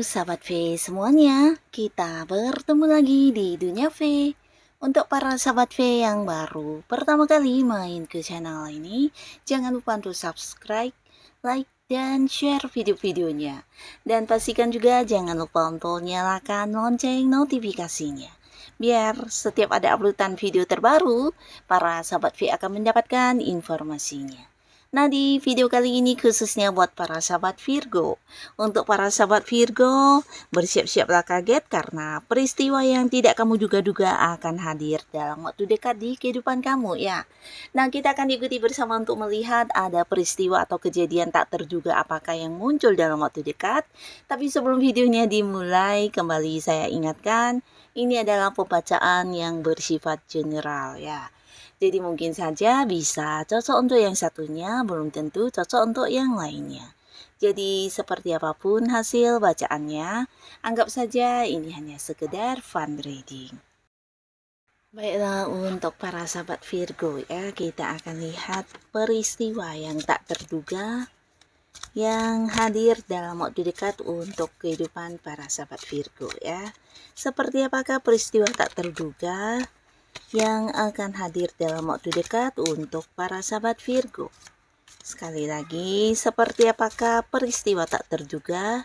sahabat V semuanya, kita bertemu lagi di Dunia V. Untuk para sahabat V yang baru pertama kali main ke channel ini, jangan lupa untuk subscribe, like, dan share video-videonya. Dan pastikan juga jangan lupa untuk nyalakan lonceng notifikasinya. Biar setiap ada uploadan video terbaru, para sahabat V akan mendapatkan informasinya. Nah, di video kali ini khususnya buat para sahabat Virgo. Untuk para sahabat Virgo, bersiap-siaplah kaget karena peristiwa yang tidak kamu duga-duga akan hadir dalam waktu dekat di kehidupan kamu ya. Nah, kita akan ikuti bersama untuk melihat ada peristiwa atau kejadian tak terduga apakah yang muncul dalam waktu dekat. Tapi sebelum videonya dimulai, kembali saya ingatkan, ini adalah pembacaan yang bersifat general ya. Jadi mungkin saja bisa cocok untuk yang satunya, belum tentu cocok untuk yang lainnya. Jadi seperti apapun hasil bacaannya, anggap saja ini hanya sekedar fun reading. Baiklah, untuk para sahabat Virgo ya, kita akan lihat peristiwa yang tak terduga yang hadir dalam waktu dekat untuk kehidupan para sahabat Virgo ya. Seperti apakah peristiwa tak terduga yang akan hadir dalam waktu dekat untuk para sahabat Virgo? Sekali lagi, seperti apakah peristiwa tak terduga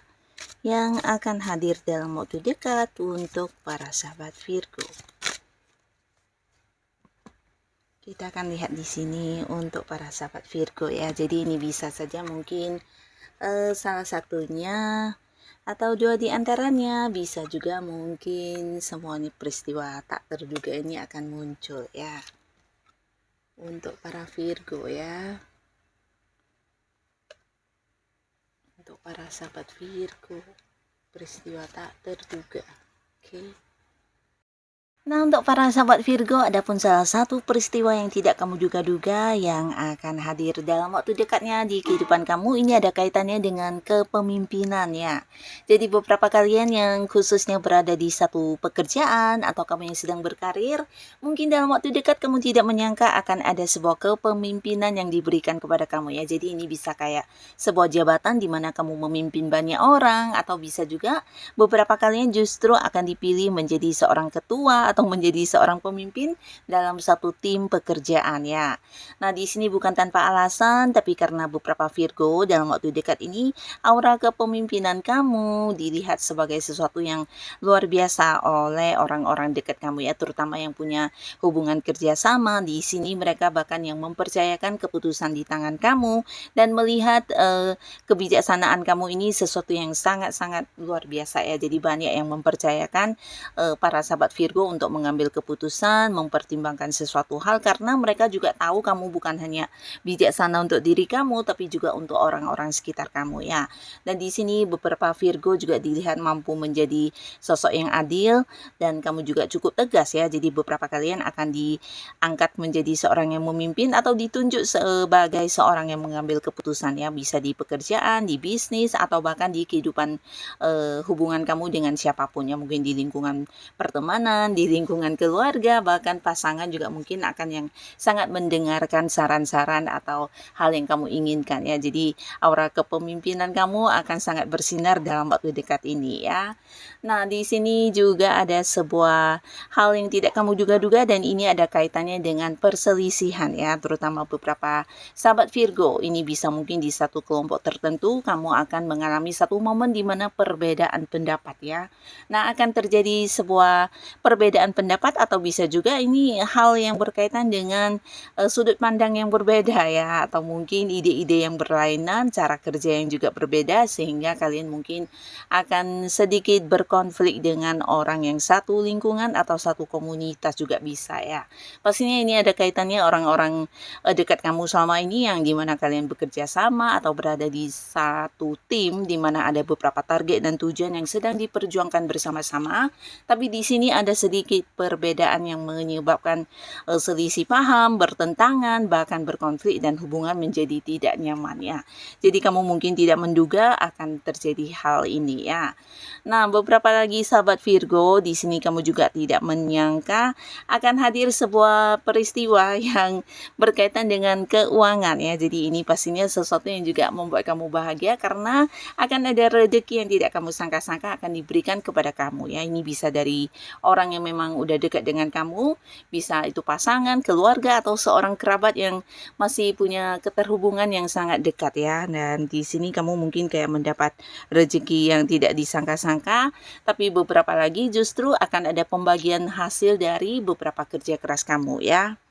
yang akan hadir dalam waktu dekat untuk para sahabat Virgo? Kita akan lihat di sini untuk para sahabat Virgo ya. Jadi ini bisa saja mungkin salah satunya atau dua di antaranya, bisa juga mungkin semuanya peristiwa tak terduga ini akan muncul ya. Untuk para Virgo ya. Untuk para sahabat Virgo, peristiwa tak terduga. Oke. Nah, untuk para sahabat Virgo, adapun salah satu peristiwa yang tidak kamu duga-duga yang akan hadir dalam waktu dekatnya di kehidupan kamu, ini ada kaitannya dengan kepemimpinan ya. Jadi beberapa kalian yang khususnya berada di satu pekerjaan atau kamu yang sedang berkarir, mungkin dalam waktu dekat kamu tidak menyangka akan ada sebuah kepemimpinan yang diberikan kepada kamu ya. Jadi ini bisa kayak sebuah jabatan di mana kamu memimpin banyak orang, atau bisa juga beberapa kalian justru akan dipilih menjadi seorang ketua atau menjadi seorang pemimpin dalam satu tim pekerjaan ya. Nah, di sini bukan tanpa alasan, tapi karena beberapa Virgo dalam waktu dekat ini aura kepemimpinan kamu dilihat sebagai sesuatu yang luar biasa oleh orang-orang dekat kamu ya, terutama yang punya hubungan kerjasama. Di sini mereka bahkan yang mempercayakan keputusan di tangan kamu dan melihat kebijaksanaan kamu ini sesuatu yang sangat-sangat luar biasa ya. Jadi banyak yang mempercayakan para sahabat Virgo untuk mengambil keputusan, mempertimbangkan sesuatu hal, karena mereka juga tahu kamu bukan hanya bijaksana untuk diri kamu, tapi juga untuk orang-orang sekitar kamu ya. Dan di sini beberapa Virgo juga dilihat mampu menjadi sosok yang adil, dan kamu juga cukup tegas ya. Jadi beberapa kalian akan diangkat menjadi seorang yang memimpin atau ditunjuk sebagai seorang yang mengambil keputusan ya, bisa di pekerjaan, di bisnis, atau bahkan di kehidupan hubungan kamu dengan siapapun ya, mungkin di lingkungan pertemanan, di lingkungan keluarga, bahkan pasangan juga mungkin akan yang sangat mendengarkan saran-saran atau hal yang kamu inginkan ya. Jadi aura kepemimpinan kamu akan sangat bersinar dalam waktu dekat ini ya. Nah, di sini juga ada sebuah hal yang tidak kamu duga-duga, dan ini ada kaitannya dengan perselisihan ya, terutama beberapa sahabat Virgo. Ini bisa mungkin di satu kelompok tertentu kamu akan mengalami satu momen di mana perbedaan pendapat ya. Nah, akan terjadi sebuah perbedaan pendapat, atau bisa juga ini hal yang berkaitan dengan sudut pandang yang berbeda ya, atau mungkin ide-ide yang berlainan, cara kerja yang juga berbeda, sehingga kalian mungkin akan sedikit berkonflik dengan orang yang satu lingkungan atau satu komunitas juga bisa ya. Pastinya ini ada kaitannya orang-orang dekat kamu selama ini yang dimana kalian bekerja sama atau berada di satu tim di mana ada beberapa target dan tujuan yang sedang diperjuangkan bersama-sama. Tapi di sini ada sedikit sedikit perbedaan yang menyebabkan selisih paham, bertentangan, bahkan berkonflik dan hubungan menjadi tidak nyaman ya. Jadi kamu mungkin tidak menduga akan terjadi hal ini ya. Nah, beberapa lagi sahabat Virgo, di sini kamu juga tidak menyangka akan hadir sebuah peristiwa yang berkaitan dengan keuangan ya. Jadi ini pastinya sesuatu yang juga membuat kamu bahagia karena akan ada rezeki yang tidak kamu sangka-sangka akan diberikan kepada kamu ya. Ini bisa dari orang yang memang udah dekat dengan kamu, bisa itu pasangan, keluarga atau seorang kerabat yang masih punya keterhubungan yang sangat dekat ya. Dan di sini kamu mungkin kayak mendapat rezeki yang tidak disangka-sangka, tapi beberapa lagi justru akan ada pembagian hasil dari beberapa kerja keras kamu ya.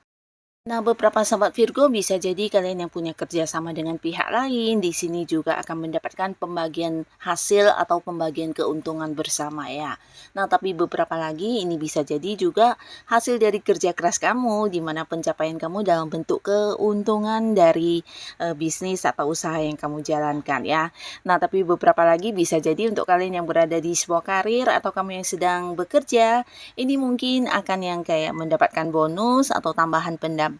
Nah, beberapa sahabat Virgo bisa jadi kalian yang punya kerjasama dengan pihak lain, di sini juga akan mendapatkan pembagian hasil atau pembagian keuntungan bersama ya. Nah, tapi beberapa lagi ini bisa jadi juga hasil dari kerja keras kamu, di mana pencapaian kamu dalam bentuk keuntungan dari bisnis atau usaha yang kamu jalankan ya. Nah, tapi beberapa lagi bisa jadi untuk kalian yang berada di sebuah karir atau kamu yang sedang bekerja, ini mungkin akan yang kayak mendapatkan bonus atau tambahan pendapatan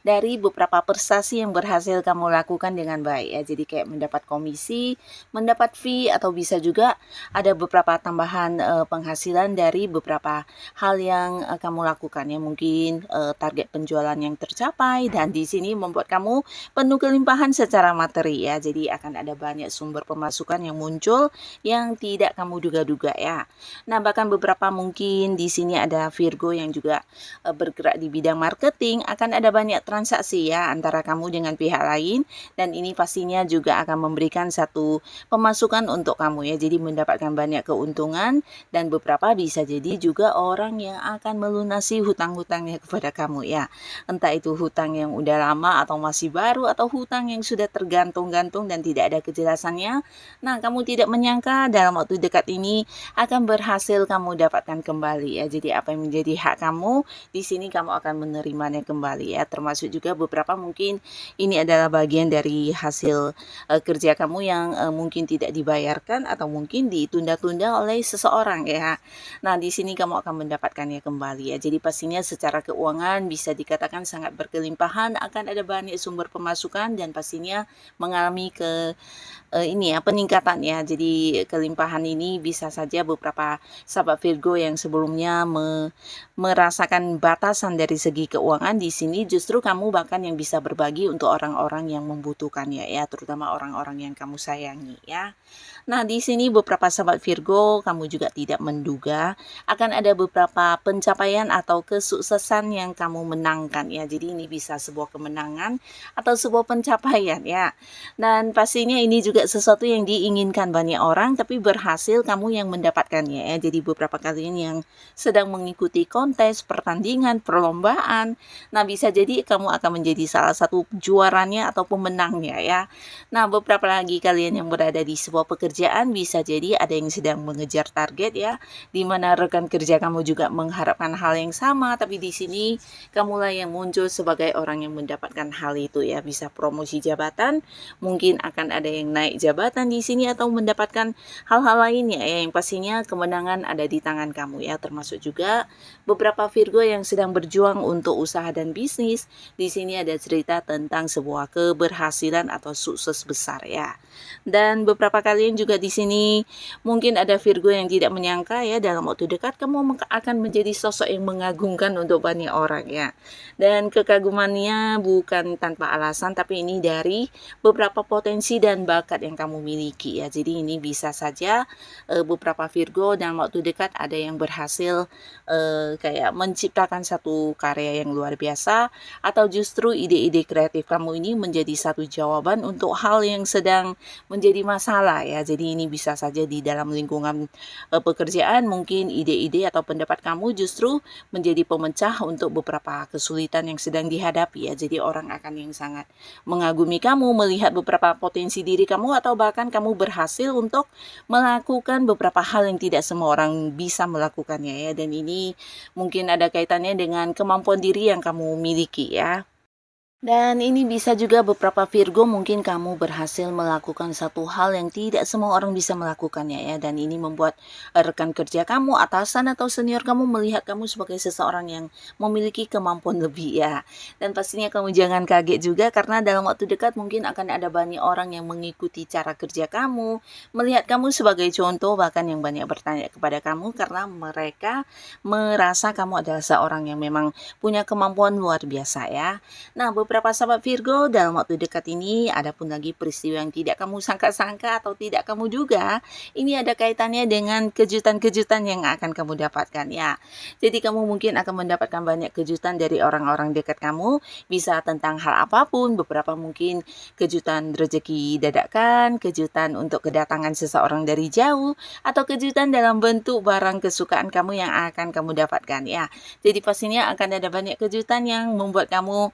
dari beberapa prestasi yang berhasil kamu lakukan dengan baik ya. Jadi kayak mendapat komisi, mendapat fee, atau bisa juga ada beberapa tambahan penghasilan dari beberapa hal yang kamu lakukan ya. Mungkin target penjualan yang tercapai, dan di sini membuat kamu penuh kelimpahan secara materi ya. Jadi akan ada banyak sumber pemasukan yang muncul yang tidak kamu duga-duga ya. Nah, bahkan beberapa mungkin di sini ada Virgo yang juga bergerak di bidang marketing, akan ada banyak transaksi ya antara kamu dengan pihak lain, dan ini pastinya juga akan memberikan satu pemasukan untuk kamu ya. Jadi mendapatkan banyak keuntungan, dan beberapa bisa jadi juga orang yang akan melunasi hutang-hutangnya kepada kamu ya. Entah itu hutang yang udah lama atau masih baru, atau hutang yang sudah tergantung-gantung dan tidak ada kejelasannya. Nah, kamu tidak menyangka dalam waktu dekat ini akan berhasil kamu dapatkan kembali ya. Jadi apa yang menjadi hak kamu, di sini kamu akan menerimanya kembali ya. Termasuk juga beberapa mungkin ini adalah bagian dari hasil kerja kamu yang mungkin tidak dibayarkan atau mungkin ditunda-tunda oleh seseorang ya. Nah, di sini kamu akan mendapatkannya kembali ya. Jadi pastinya secara keuangan bisa dikatakan sangat berkelimpahan, akan ada banyak sumber pemasukan, dan pastinya mengalami ini ya peningkatan ya. Jadi kelimpahan ini bisa saja beberapa sahabat Virgo yang sebelumnya merasakan batasan dari segi keuangan, di sini justru kamu bahkan yang bisa berbagi untuk orang-orang yang membutuhkan ya, terutama orang-orang yang kamu sayangi ya. Nah, di sini beberapa sahabat Virgo, kamu juga tidak menduga akan ada beberapa pencapaian atau kesuksesan yang kamu menangkan ya. Jadi ini bisa sebuah kemenangan atau sebuah pencapaian ya. Dan pastinya ini juga sesuatu yang diinginkan banyak orang, tapi berhasil kamu yang mendapatkannya ya. Jadi beberapa kalian yang sedang mengikuti kontes, pertandingan, perlombaan, nah bisa jadi kamu akan menjadi salah satu juaranya atau pemenangnya ya. Nah, beberapa lagi kalian yang berada di sebuah pekerjaan, bisa jadi ada yang sedang mengejar target ya, di mana rekan kerja kamu juga mengharapkan hal yang sama, tapi di sini kamulah yang muncul sebagai orang yang mendapatkan hal itu ya. Bisa promosi jabatan, mungkin akan ada yang naik jabatan di sini, atau mendapatkan hal-hal lainnya ya, yang pastinya kemenangan ada di tangan kamu ya. Termasuk juga beberapa Virgo yang sedang berjuang untuk usaha dan bisnis, di sini ada cerita tentang sebuah keberhasilan atau sukses besar ya. Dan beberapa kalian juga di sini mungkin ada Virgo yang tidak menyangka ya, dalam waktu dekat kamu akan menjadi sosok yang mengagumkan untuk banyak orang ya. Dan kekagumannya bukan tanpa alasan, tapi ini dari beberapa potensi dan bakat yang kamu miliki ya. Jadi ini bisa saja beberapa Virgo dalam waktu dekat ada yang berhasil kayak menciptakan satu karya yang luar biasa, atau justru ide-ide kreatif kamu ini menjadi satu jawaban untuk hal yang sedang menjadi masalah ya. Jadi ini bisa saja di dalam lingkungan pekerjaan, mungkin ide-ide atau pendapat kamu justru menjadi pemecah untuk beberapa kesulitan yang sedang dihadapi ya. Jadi orang akan yang sangat mengagumi kamu, melihat beberapa potensi diri kamu, atau bahkan kamu berhasil untuk melakukan beberapa hal yang tidak semua orang bisa melakukannya ya. Dan ini mungkin ada kaitannya dengan kemampuan diri yang kamu miliki ya. Dan ini bisa juga beberapa Virgo mungkin kamu berhasil melakukan satu hal yang tidak semua orang bisa melakukannya ya. Dan ini membuat rekan kerja kamu, atasan atau senior kamu melihat kamu sebagai seseorang yang memiliki kemampuan lebih ya. Dan pastinya kamu jangan kaget juga karena dalam waktu dekat mungkin akan ada banyak orang yang mengikuti cara kerja kamu, melihat kamu sebagai contoh, bahkan yang banyak bertanya kepada kamu karena mereka merasa kamu adalah seorang yang memang punya kemampuan luar biasa ya. Nah, beberapa sahabat Virgo, dalam waktu dekat ini ada pun lagi peristiwa yang tidak kamu sangka-sangka atau tidak kamu duga. Ini ada kaitannya dengan kejutan-kejutan yang akan kamu dapatkan ya. Jadi kamu mungkin akan mendapatkan banyak kejutan dari orang-orang dekat kamu, bisa tentang hal apapun, beberapa mungkin kejutan rezeki dadakan, kejutan untuk kedatangan seseorang dari jauh, atau kejutan dalam bentuk barang kesukaan kamu yang akan kamu dapatkan ya. Jadi pastinya akan ada banyak kejutan yang membuat kamu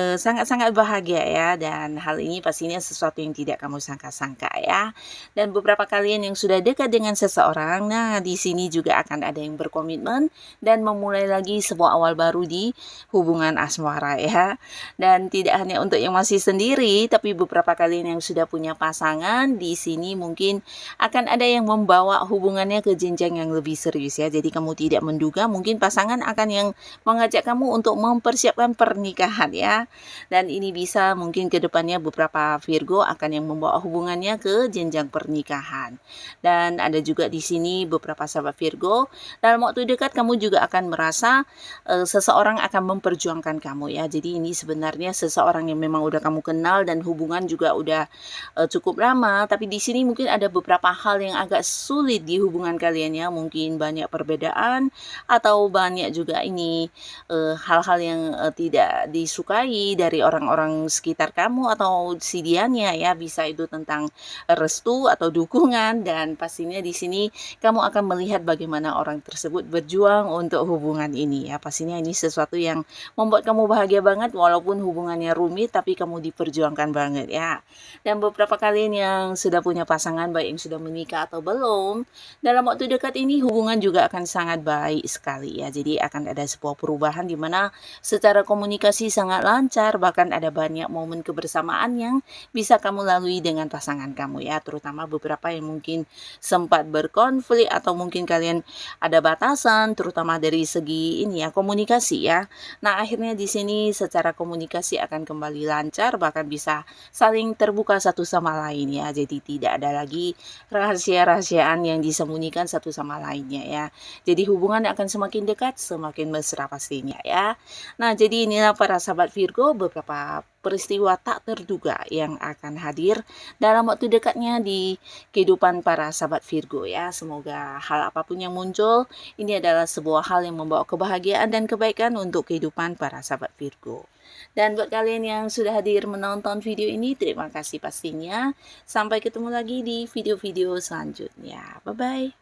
sangat-sangat bahagia ya, dan hal ini pastinya sesuatu yang tidak kamu sangka-sangka ya. Dan beberapa kalian yang sudah dekat dengan seseorang, nah di sini juga akan ada yang berkomitmen dan memulai lagi sebuah awal baru di hubungan asmara ya. Dan tidak hanya untuk yang masih sendiri, tapi beberapa kalian yang sudah punya pasangan, di sini mungkin akan ada yang membawa hubungannya ke jenjang yang lebih serius ya. Jadi kamu tidak menduga mungkin pasangan akan yang mengajak kamu untuk mempersiapkan pernikahan ya. Dan ini bisa mungkin ke depannya beberapa Virgo akan yang membawa hubungannya ke jenjang pernikahan. Dan ada juga di sini beberapa sahabat Virgo, dalam waktu dekat kamu juga akan merasa seseorang akan memperjuangkan kamu ya. Jadi ini sebenarnya seseorang yang memang udah kamu kenal dan hubungan juga udah cukup lama, tapi di sini mungkin ada beberapa hal yang agak sulit di hubungan kalian ya. Mungkin banyak perbedaan atau banyak juga ini hal-hal yang tidak disukai dari orang-orang sekitar kamu atau si dianya ya, bisa itu tentang restu atau dukungan. Dan pastinya di sini kamu akan melihat bagaimana orang tersebut berjuang untuk hubungan ini ya. Pastinya ini sesuatu yang membuat kamu bahagia banget walaupun hubungannya rumit, tapi kamu diperjuangkan banget ya. Dan beberapa kalian yang sudah punya pasangan, baik yang sudah menikah atau belum, dalam waktu dekat ini hubungan juga akan sangat baik sekali ya. Jadi akan ada sebuah perubahan di mana secara komunikasi sangat lancar, bahkan ada banyak momen kebersamaan yang bisa kamu lalui dengan pasangan kamu ya. Terutama beberapa yang mungkin sempat berkonflik atau mungkin kalian ada batasan, terutama dari segi ini ya, komunikasi ya. Nah, akhirnya di sini secara komunikasi akan kembali lancar, bahkan bisa saling terbuka satu sama lain ya. Jadi tidak ada lagi rahasia-rahasiaan yang disembunyikan satu sama lainnya ya. Jadi hubungan akan semakin dekat, semakin mesra pastinya ya. Nah, jadi inilah para sahabat Virgo beberapa peristiwa tak terduga yang akan hadir dalam waktu dekatnya di kehidupan para sahabat Virgo ya. Semoga hal apapun yang muncul ini adalah sebuah hal yang membawa kebahagiaan dan kebaikan untuk kehidupan para sahabat Virgo. Dan buat kalian yang sudah hadir menonton video ini, terima kasih pastinya. Sampai ketemu lagi di video-video selanjutnya. Bye-bye.